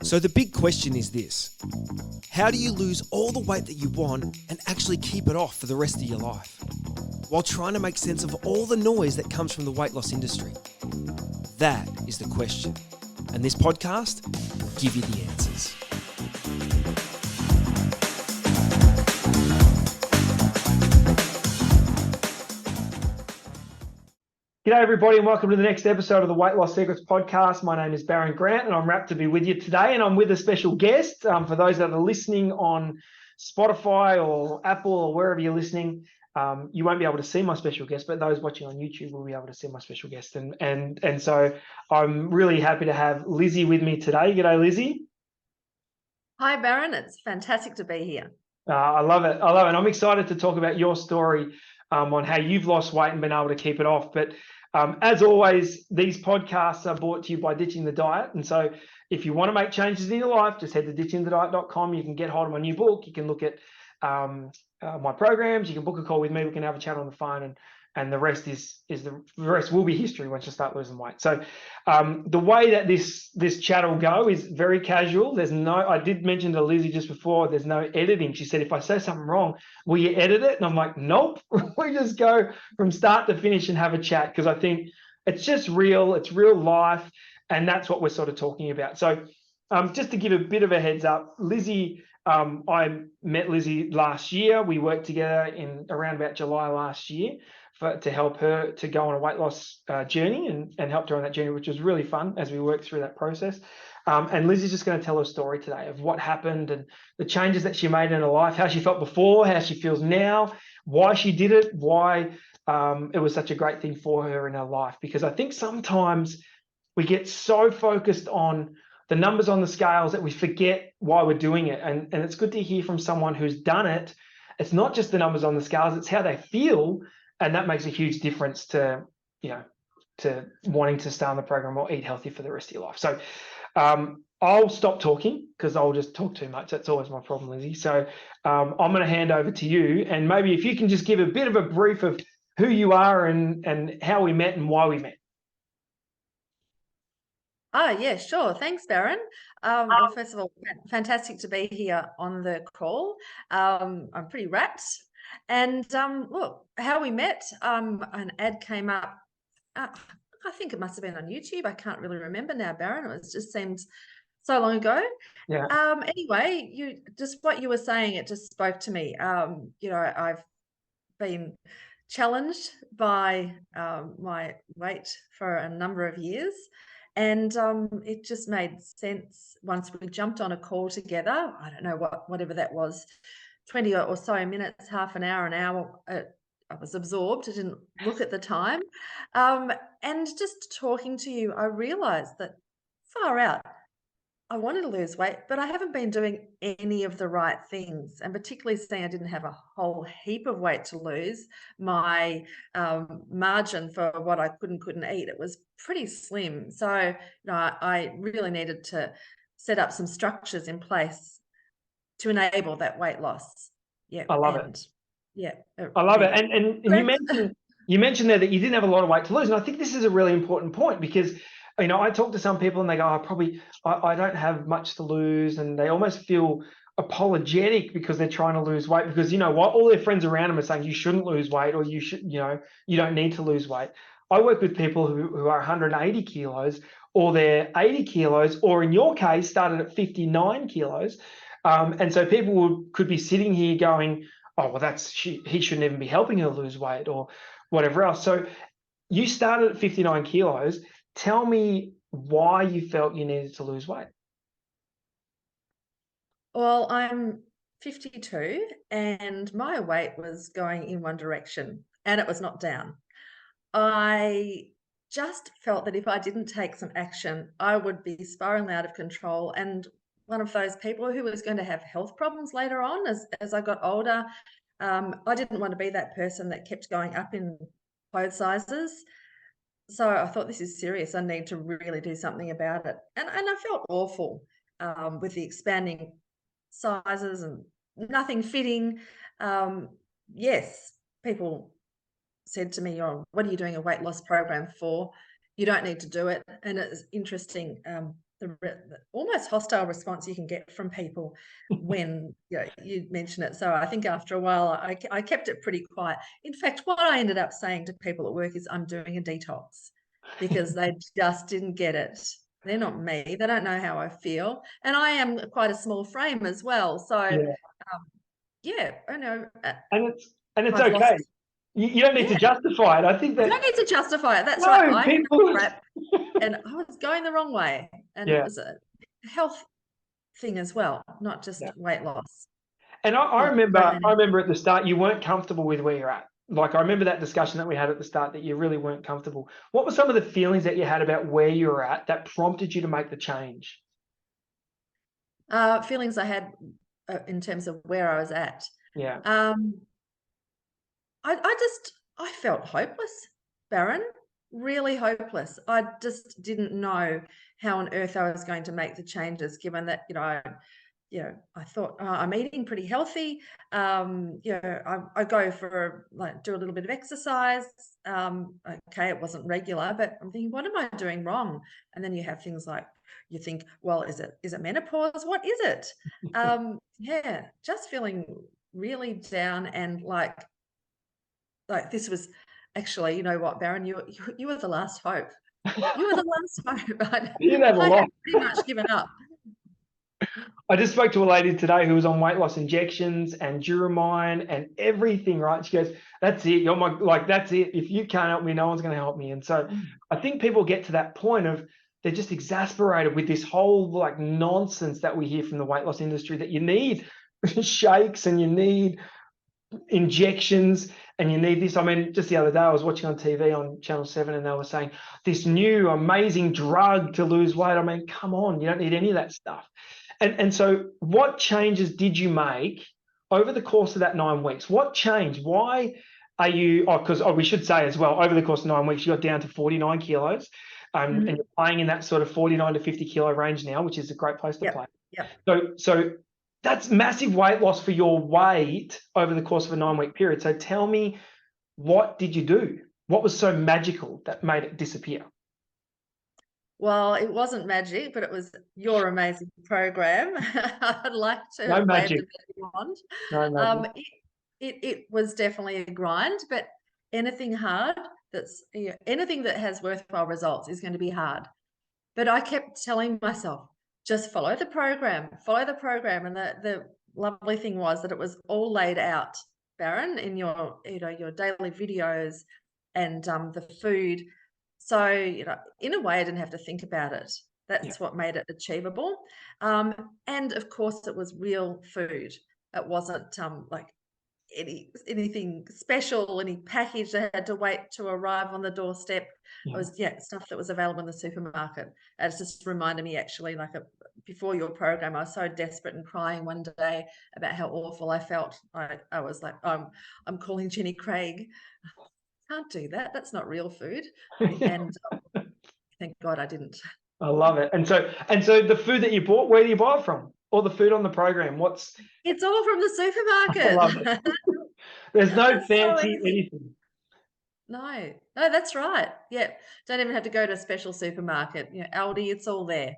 So the big question is this: how do you lose all the weight that you want and actually keep it off for the rest of your life, while trying to make sense of all the noise that comes from the weight loss industry? That is the question, and this podcast will give you the answers. G'day everybody and welcome to the next episode of the Weight Loss Secrets podcast. My name is Baron Grant and I'm rapt to be with you today, and I'm with a special guest. For those that are listening on Spotify or Apple or wherever you're listening, you won't be able to see my special guest, but those watching on YouTube will be able to see my special guest. And so I'm really happy to have Lizzy with me today. G'day Lizzy. Hi Baron, it's fantastic to be here. I love it. I'm excited to talk about your story on how you've lost weight and been able to keep it off. But as always, these podcasts are brought to you by Ditching the Diet. And so if you want to make changes in your life, just head to ditchingthediet.com. You can get hold of my new book. You can look at my programs. You can book a call with me. We can have a chat on the phone, and the rest the rest will be history once you start losing weight. So the way that this chat will go is very casual. I did mention to Lizzy just before, there's no editing. She said, if I say something wrong, will you edit it? And I'm like, nope. We just go from start to finish and have a chat, because I think it's just real. It's real life, and that's what we're sort of talking about. So just to give a bit of a heads up, Lizzy, I met Lizzy last year. We worked together in around about July last year to help her to go on a weight loss journey and helped her on that journey, which was really fun as we worked through that process. And Lizzy's just going to tell her story today of what happened and the changes that she made in her life, how she felt before, how she feels now, why she did it, why it was such a great thing for her in her life. Because I think sometimes we get so focused on the numbers on the scales that we forget why we're doing it. And it's good to hear from someone who's done it. It's not just the numbers on the scales, it's how they feel. And that makes a huge difference to wanting to stay on the program or eat healthy for the rest of your life. So I'll stop talking because I'll just talk too much. That's always my problem, Lizzy. So I'm going to hand over to you. And maybe if you can just give a bit of a brief of who you are and how we met and why we met. Yeah, sure. Thanks, Baron. Well, first of all, fantastic to be here on the call. I'm pretty rapt. And look, how we met, an ad came up. I think it must have been on YouTube. I can't really remember now, Baron. It just seems so long ago. Yeah. Anyway, what you were saying, it just spoke to me. I've been challenged by my weight for a number of years. And it just made sense once we jumped on a call together. I don't know whatever that was, 20 or so minutes, half an hour, I was absorbed. I didn't look at the time. And just talking to you, I realized that far out, I wanted to lose weight, but I haven't been doing any of the right things. And particularly seeing I didn't have a whole heap of weight to lose, my margin for what I couldn't eat, it was pretty slim. So, I really needed to set up some structures in place to enable that weight loss. Yeah. I love it. Yeah. I love it. And you mentioned there that you didn't have a lot of weight to lose. And I think this is a really important point because, I talk to some people and they go, I don't have much to lose. And they almost feel apologetic because they're trying to lose weight because, you know what, all their friends around them are saying you shouldn't lose weight or you don't need to lose weight. I work with people who are 180 kilos or they're 80 kilos, or in your case, started at 59 kilos. And so people could be sitting here going, oh, well, he shouldn't even be helping her lose weight or whatever else. So you started at 59 kilos. Tell me why you felt you needed to lose weight. Well, I'm 52 and my weight was going in one direction and it was not down. I just felt that if I didn't take some action, I would be spiraling out of control and one of those people who was going to have health problems later on as I got older. I didn't want to be that person that kept going up in clothes sizes. So I thought, this is serious. I need to really do something about it. And I felt awful with the expanding sizes and nothing fitting. Yes, people said to me, oh, what are you doing a weight loss program for? You don't need to do it. And it's interesting. the almost hostile response you can get from people when you mention it. So I think after a while, I kept it pretty quiet. In fact, what I ended up saying to people at work is I'm doing a detox, because they just didn't get it. They're not me. They don't know how I feel. And I am quite a small frame as well. So, I know. And it's I've okay. lost. You don't need to justify it. I think I that don't need to justify it. That's no, right. I had people. crap and I was going the wrong way. And it was a health thing as well, not just weight loss. And I Yeah, remember, so I remember at the start, you weren't comfortable with where you're at. Like, I remember that discussion that we had at the start, that you really weren't comfortable. What were some of the feelings that you had about where you were at that prompted you to make the change? feelings I had in terms of where I was at. Yeah. I felt hopeless, Baron, really hopeless. I just didn't know how on earth I was going to make the changes, given that, I thought I'm eating pretty healthy. I go for do a little bit of exercise. Okay, it wasn't regular, but I'm thinking, what am I doing wrong? And then you have things like, you think, well, is it menopause? What is it? Just feeling really down and like this was actually, you know what, Baron, you were the last hope. You were the last hope. You have a I lot. had pretty much given up. I just spoke to a lady today who was on weight loss injections and Duromine and everything, right? She goes, that's it. That's it. If you can't help me, no one's going to help me. And so I think people get to that point of they're just exasperated with this whole nonsense that we hear from the weight loss industry, that you need shakes and you need injections and you need this. I mean, just the other day I was watching on TV on Channel 7 and they were saying this new amazing drug to lose weight. I mean, come on, you don't need any of that stuff. And so what changes did you make over the course of that 9 weeks? What changed? Why are you, because we should say as well, over the course of 9 weeks, you got down to 49 kilos and you're playing in that sort of 49 to 50 kilo range now, which is a great place to play. So that's massive weight loss for your weight over the course of a 9-week period. So tell me, what did you do? What was so magical that made it disappear? Well, it wasn't magic, but it was your amazing program. I'd like to No have waved magic. a bit wand. No magic. It was definitely a grind, but anything hard anything that has worthwhile results is going to be hard. But I kept telling myself, just follow the program. And the lovely thing was that it was all laid out, Baron, in your daily videos and the food. So, in a way, I didn't have to think about it. That's what made it achievable. And of course, it was real food. It wasn't like anything special, any package that had to wait to arrive on the doorstep. It was stuff that was available in the supermarket. And it just reminded me, actually, before your program, I was so desperate and crying one day about how awful I felt. I was like, I'm calling Jenny Craig. Can't do that. That's not real food. And thank God I didn't. I love it. And so the food that you bought, where do you buy it from? Or the food on the program? It's all from the supermarket. I love it. There's no fancy so anything. No, that's right. Yeah, don't even have to go to a special supermarket. Aldi, it's all there.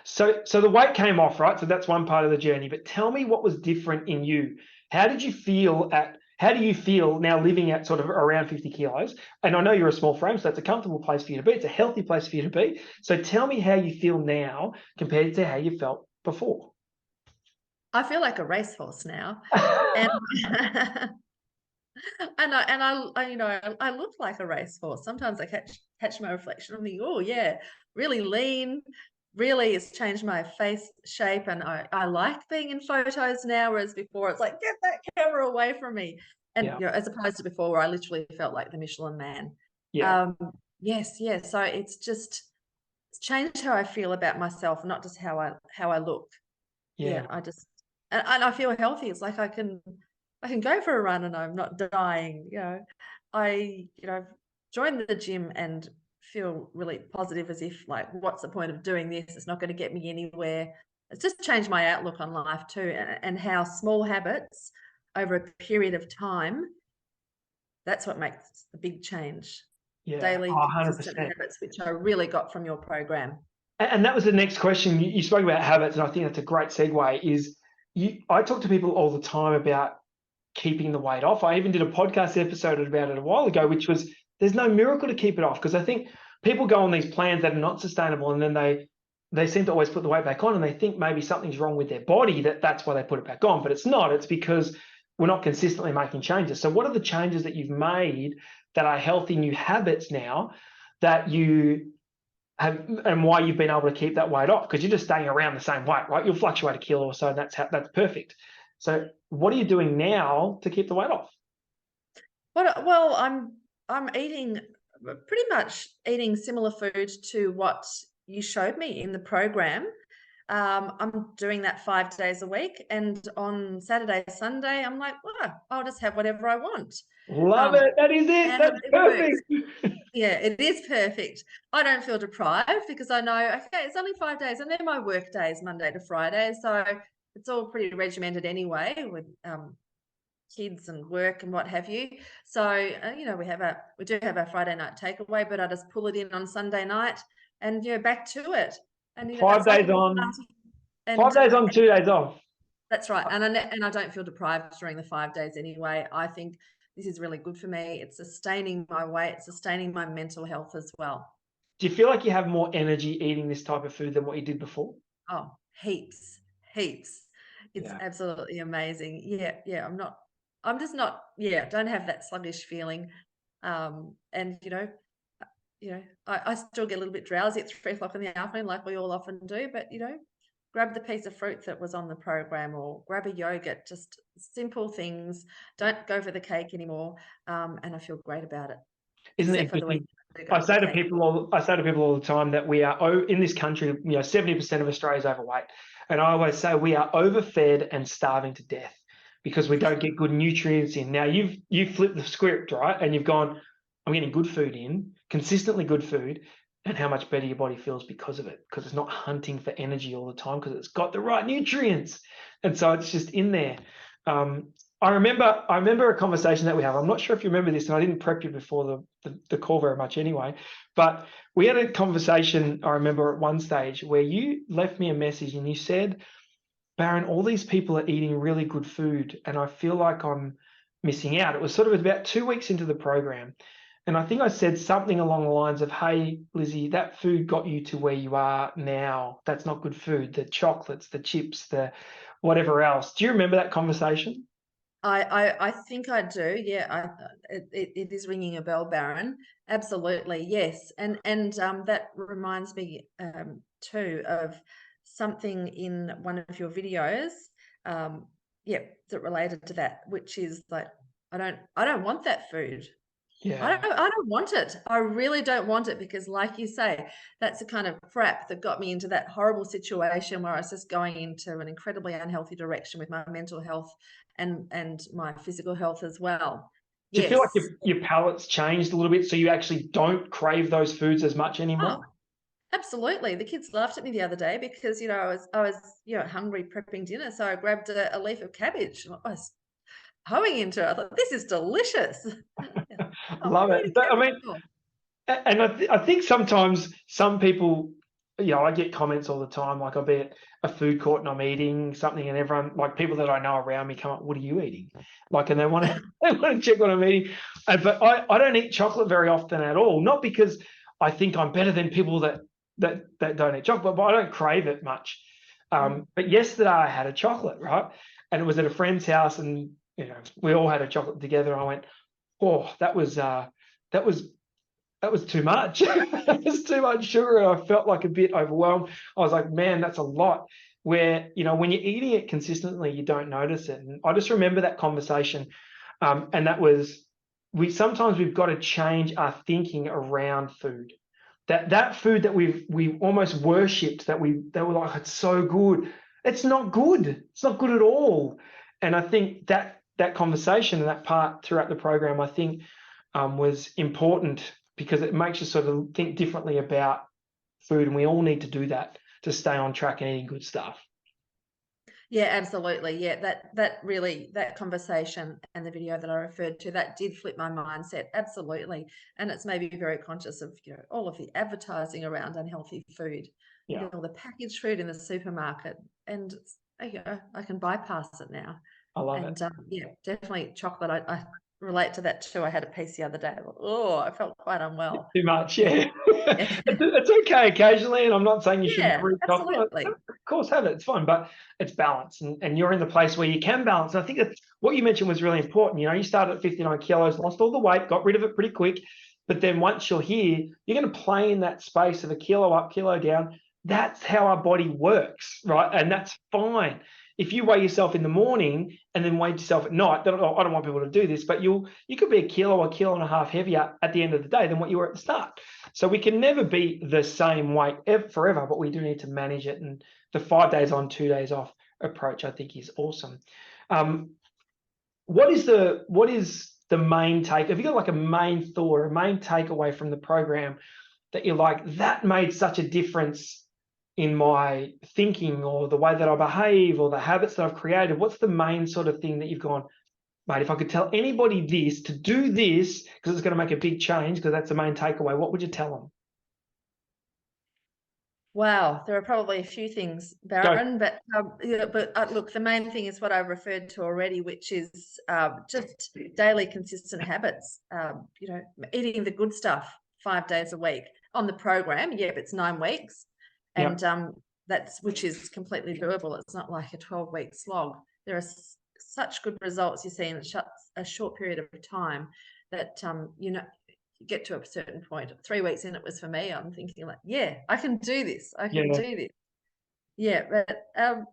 So the weight came off, right? So that's one part of the journey. But tell me what was different in you. How do you feel now living at sort of around 50 kilos? And I know you're a small frame, so that's a comfortable place for you to be. It's a healthy place for you to be. So tell me how you feel now compared to how you felt before. I feel like a racehorse now. And I look like a racehorse. Sometimes I catch my reflection and think, oh yeah, really lean. Really, it's changed my face shape, and I like being in photos now, whereas before it's like, get that camera away from me. And as opposed to before, where I literally felt like the Michelin Man. Yes. So it's changed how I feel about myself, not just how I look. I just and I feel healthy. It's like I can go for a run and I'm not dying. I joined the gym and feel really positive, as if like, what's the point of doing this? It's not going to get me anywhere. It's just changed my outlook on life too, and how small habits over a period of time, that's what makes the big change. Daily consistent 100%. habits, which I really got from your program. And that was the next question. You spoke about habits, and I think that's a great segue. I talk to people all the time about keeping the weight off. I even did a podcast episode about it a while ago, which was there's no miracle to keep it off, because I think people go on these plans that are not sustainable, and then they seem to always put the weight back on, and they think maybe something's wrong with their body, that's why they put it back on. But it's not. It's because we're not consistently making changes. So what are the changes that you've made that are healthy new habits now that you have, and why you've been able to keep that weight off? Because you're just staying around the same weight, right? You'll fluctuate a kilo or so, and that's perfect. So what are you doing now to keep the weight off? Well, I'm eating pretty much eating similar food to what you showed me in the program. I'm doing that 5 days a week, and on Saturday, Sunday, I'm like, well, I'll just have whatever I want. Love it. That is it. And That's it works. perfect. Yeah, it is perfect. I don't feel deprived because I know, okay, it's only 5 days, and they're my work days, Monday to Friday. So it's all pretty regimented anyway with kids and work and what have you. So we do have our Friday night takeaway, but I just pull it in on Sunday night, and back to it. And Five it's like a days little on, party. And 5 days on, 2 days off. that's right. And I don't feel deprived during the 5 days anyway. I think this is really good for me. It's sustaining my weight, sustaining my mental health as well. Do you feel like you have more energy eating this type of food than what you did before? Oh, heaps, heaps. It's Yeah. absolutely amazing. Yeah. I'm just not, don't have that sluggish feeling. And I still get a little bit drowsy at 3 o'clock in the afternoon, like we all often do, but grab the piece of fruit that was on the program, or grab a yogurt, just simple things. Don't go for the cake anymore. And I feel great about it. Isn't it Except for the interesting? weekend. I do go for the cake. I say to people all the time that we are in this country, 70% of Australia is overweight. And I always say we are overfed and starving to death because we don't get good nutrients in. Now you've flipped the script, right? And you've gone, I'm getting good food in, consistently good food, and how much better your body feels because of it, because it's not hunting for energy all the time, because it's got the right nutrients. And so it's just in there. I remember a conversation that we have. I'm not sure if you remember this, and I didn't prep you before the call very much anyway, but we had a conversation, I remember at one stage, where you left me a message and you said, Baron, all these people are eating really good food and I feel like I'm missing out. It was sort of about 2 weeks into the program. And I think I said something along the lines of, hey, Lizzy, that food got you to where you are now. That's not good food. The chocolates, the chips, the whatever else. Do you remember that conversation? I think I do. Yeah, it is ringing a bell, Baron. Absolutely, yes. And that reminds me too of something in one of your videos. That related to that, which is like, I don't want that food. Yeah. I don't want it. I really don't want it, because like you say, that's the kind of crap that got me into that horrible situation where I was just going into an incredibly unhealthy direction with my mental health and my physical health as well. Do you feel like Yes. your palate's changed a little bit so you actually don't crave those foods as much anymore? Oh, absolutely. The kids laughed at me the other day because, I was hungry prepping dinner. So I grabbed a leaf of cabbage. I was hoeing into it. I thought, this is delicious. Oh, what Love are you it. eating I cabbage mean, for? and I think sometimes some people, I get comments all the time, like I'll be at a food court and I'm eating something and everyone, like people that I know around me come up, what are you eating? Like, and they want to, they want to check what I'm eating. But I don't eat chocolate very often at all. Not because I think I'm better than people that don't eat chocolate, but I don't crave it much. But yesterday I had a chocolate, right? And it was at a friend's house and, we all had a chocolate together. And I went, oh, that was too much. That was too much sugar, and I felt like a bit overwhelmed. I was like, man, that's a lot. Where when you're eating it consistently, you don't notice it. And I just remember that conversation, and that was we've got to change our thinking around food. That food that we almost worshipped, they were like, it's so good. It's not good. It's not good at all. And I think that conversation and that part throughout the program, I think, was important because it makes you sort of think differently about food, and we all need to do that to stay on track and eating good stuff. Yeah, absolutely. Yeah, that conversation and the video that I referred to, that did flip my mindset. Absolutely. And it's made me very conscious of, all of the advertising around unhealthy food. You Yeah. get all the packaged food in the supermarket, and there you go, I can bypass it now. I love it. And yeah, definitely chocolate. I relate to that too. I had a piece the other day. Oh, I felt quite unwell. Too much, Yeah. yeah. Yeah. It's okay occasionally, and I'm not saying you should Yeah, never eat chocolate. absolutely. Of course, have it. It's fine, but it's balance, and you're in the place where you can balance. And I think that's what you mentioned was really important. You started at 59 kilos, lost all the weight, got rid of it pretty quick, but then once you're here, you're going to play in that space of a kilo up, kilo down. That's how our body works, right? And that's fine. If you weigh yourself in the morning and then weigh yourself at night, I don't want people to do this, but you could be a kilo and a half heavier at the end of the day than what you were at the start. So we can never be the same weight forever, but we do need to manage it. And the 5 days on, 2 days off approach, I think, is awesome. What is the main take? Have you got like a main thought or a main takeaway from the program that you're like, that made such a difference in my thinking or the way that I behave or the habits that I've created? What's the main sort of thing that you've gone, mate, if I could tell anybody this, to do this, because it's going to make a big change, because that's the main takeaway, what would you tell them? Wow, there are probably a few things, Go. Baron, but look, the main thing is what I referred to already, which is just daily consistent habits. Eating the good stuff 5 days a week on the program. Yep, it's 9 weeks, and which is completely doable. It's not like a 12-week slog. There are such good results you see in a short period of time that you get to a certain point. 3 weeks in, it was for me. I'm thinking like, yeah, I can do this. I can do this. Yeah, but I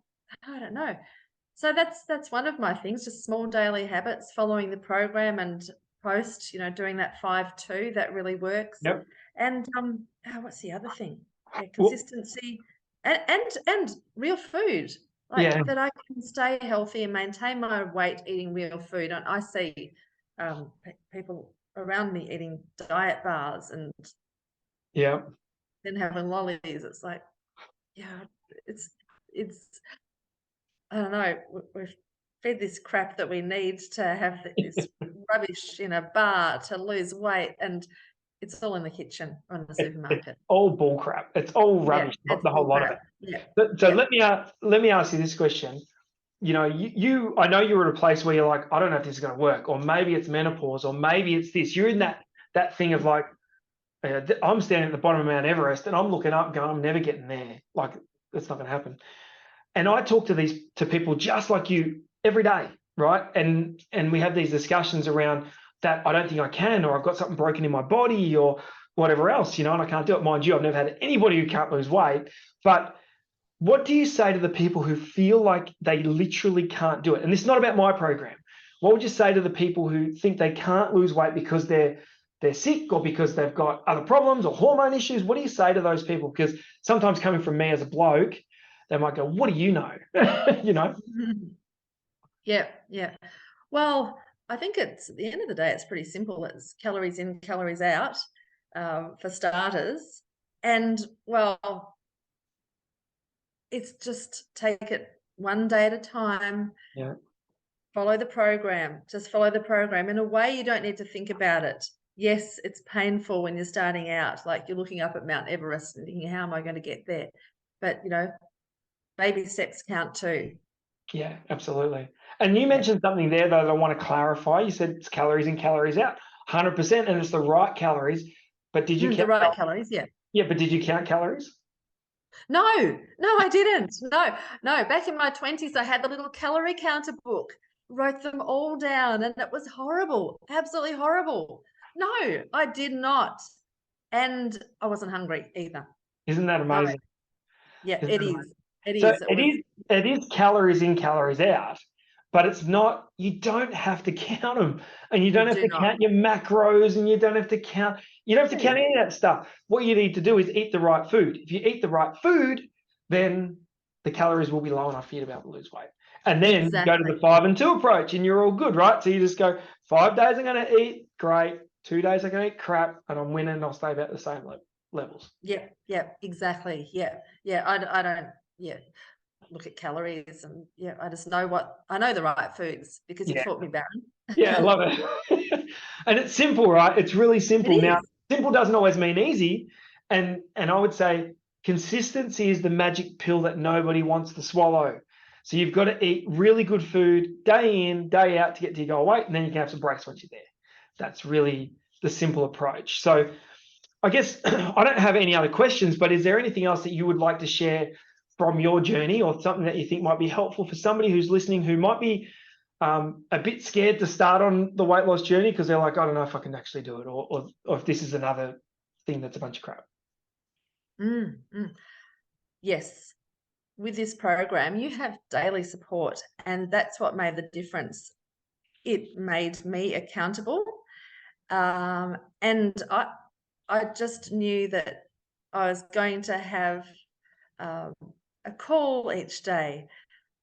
don't know. So that's one of my things, just small daily habits, following the program and post, doing that 5-2, that really works. Yep. And what's the other thing? Yeah, Well, consistency and real food. Like that I can stay healthy and maintain my weight eating real food. And I see people around me eating diet bars and then having lollies. It's like, it's I don't know, we've fed this crap that we need to have this rubbish in a bar to lose weight, and it's all in the kitchen or in the supermarket. It's all bull crap. It's all rubbish, it's the whole lot of it. Yeah. So let me ask you this question. I know you're at a place where you're like, I don't know if this is going to work, or maybe it's menopause, or maybe it's this. You're in that thing of like, I'm standing at the bottom of Mount Everest and I'm looking up going, I'm never getting there. Like, that's not going to happen. And I talk to people just like you every day, right? And we have these discussions around that. I don't think I can, or I've got something broken in my body or whatever else, and I can't do it. Mind you, I've never had anybody who can't lose weight. But what do you say to the people who feel like they literally can't do it? And this is not about my program. What would you say to the people who think they can't lose weight because they're sick or because they've got other problems or hormone issues? What do you say to those people? Because sometimes coming from me as a bloke, they might go, what do you know? Yeah. Well, I think it's at the end of the day, it's pretty simple. It's calories in, calories out, for starters. And well, it's just take it one day at a time. Yeah. Follow the program. Just follow the program. In a way, you don't need to think about it. Yes, it's painful when you're starting out, like you're looking up at Mount Everest and thinking, how am I going to get there? But, baby steps count too. Yeah, absolutely. And you mentioned something there that I want to clarify. You said it's calories in, calories out, 100%, and it's the right calories. But did you count the right calories? Yeah. Yeah, but did you count calories? No, I didn't. No. Back in my 20s, I had the little calorie counter book, wrote them all down, and it was horrible, absolutely horrible. No, I did not. And I wasn't hungry either. Isn't that amazing? No. Yeah, it is. It So is. It is calories in, calories out, but it's not, you don't have to count them, and you don't have to count your macros, and you don't have to count any of that stuff. What you need to do is eat the right food. If you eat the right food, then the calories will be low enough for you to be able to lose weight. And then go to the 5 and 2 approach and you're all good, right? So you just go, 5 days I'm going to eat, great. 2 days I'm going to eat crap, and I'm winning, and I'll stay about the same levels. Yeah, exactly. Yeah. I don't look at calories, and I just know I know the right foods because you taught me, Baron. Yeah, I love it. And it's simple, right? It's really simple. Now, simple doesn't always mean easy. And I would say consistency is the magic pill that nobody wants to swallow. So you've got to eat really good food day in, day out to get to your goal weight, and then you can have some breaks once you're there. That's really the simple approach. So I guess I don't have any other questions, but is there anything else that you would like to share from your journey, or something that you think might be helpful for somebody who's listening who might be a bit scared to start on the weight loss journey because they're like, I don't know if I can actually do it, or if this is another thing that's a bunch of crap? Yes. With this program, you have daily support, and that's what made the difference. It made me accountable, and I just knew that I was going to have a call each day,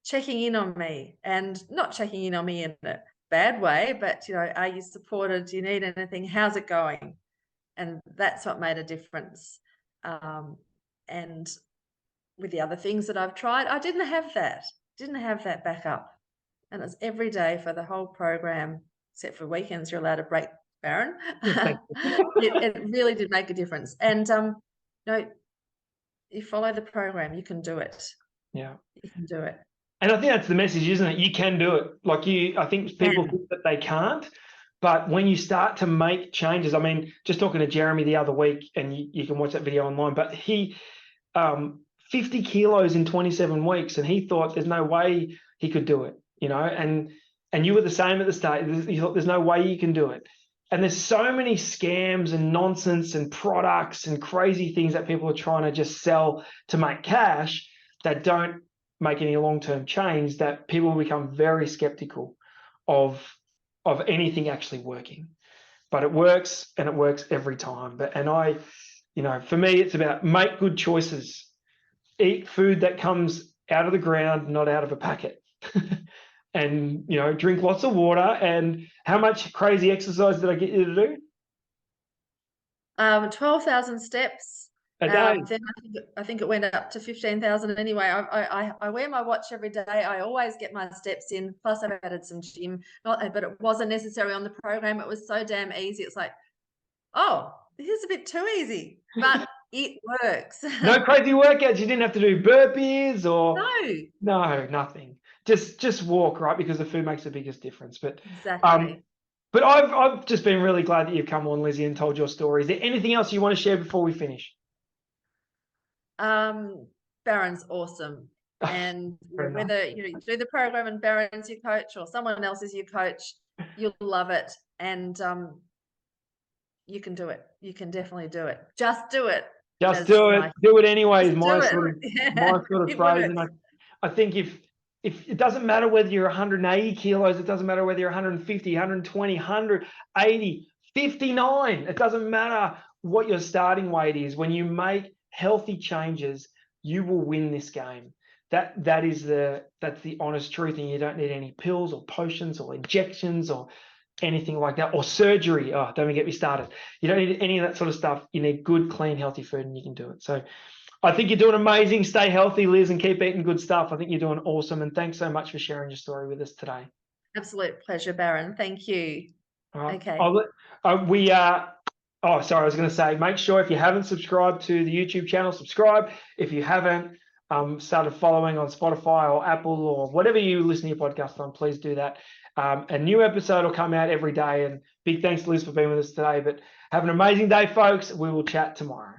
checking in on me, and not checking in on me in a bad way, but are you supported? Do you need anything? How's it going? And that's what made a difference. And with the other things that I've tried, I didn't have that backup. And it's every day for the whole program, except for weekends, you're allowed to break, Baron. It really did make a difference. And, you follow the program, you can do it. Yeah. You can do it. And I think that's the message, isn't it? You can do it. I think people think that they can't, but when you start to make changes, I mean, just talking to Jeremy the other week, and you can watch that video online, but he, 50 kilos in 27 weeks, and he thought there's no way he could do it, and you were the same at the start. You thought there's no way you can do it. And there's so many scams and nonsense and products and crazy things that people are trying to just sell to make cash that don't make any long-term change, that people become very skeptical of anything actually working. But it works, and it works every time. For me, it's about make good choices. Eat food that comes out of the ground, not out of a packet. And, drink lots of water. And how much crazy exercise did I get you to do? 12,000 steps. A day. Then I think it went up to 15,000 anyway. I wear my watch every day. I always get my steps in. Plus, I've added some gym, but it wasn't necessary on the program. It was so damn easy. It's like, oh, this is a bit too easy, but it works. No crazy workouts. You didn't have to do burpees or no, nothing. Just walk, right? Because the food makes the biggest difference. But exactly. But I've just been really glad that you've come on, Lizzy, and told your story. Is there anything else you want to share before we finish? Baron's awesome. And whether you do the program and Baron's your coach or someone else is your coach, you'll love it. And you can do it. You can definitely do it. Just do it. Just do it. Do it anyway is my sort of phrase. And I think if it doesn't matter whether you're 180 kilos, it doesn't matter whether you're 150, 120, 180, 59. It doesn't matter what your starting weight is. When you make healthy changes, you will win this game. That's the honest truth, and you don't need any pills or potions or injections or anything like that, or surgery. Oh, don't even get me started. You don't need any of that sort of stuff. You need good, clean, healthy food, and you can do it. So I think you're doing amazing. Stay healthy, Liz, and keep eating good stuff. I think you're doing awesome, and thanks so much for sharing your story with us today. Absolute pleasure, Baron. Thank you. Okay. Sorry, I was going to say, make sure if you haven't subscribed to the YouTube channel, subscribe. If you haven't started following on Spotify or Apple or whatever you listen to your podcast on, please do that. A new episode will come out every day, and big thanks to Liz for being with us today. But have an amazing day, folks. We will chat tomorrow.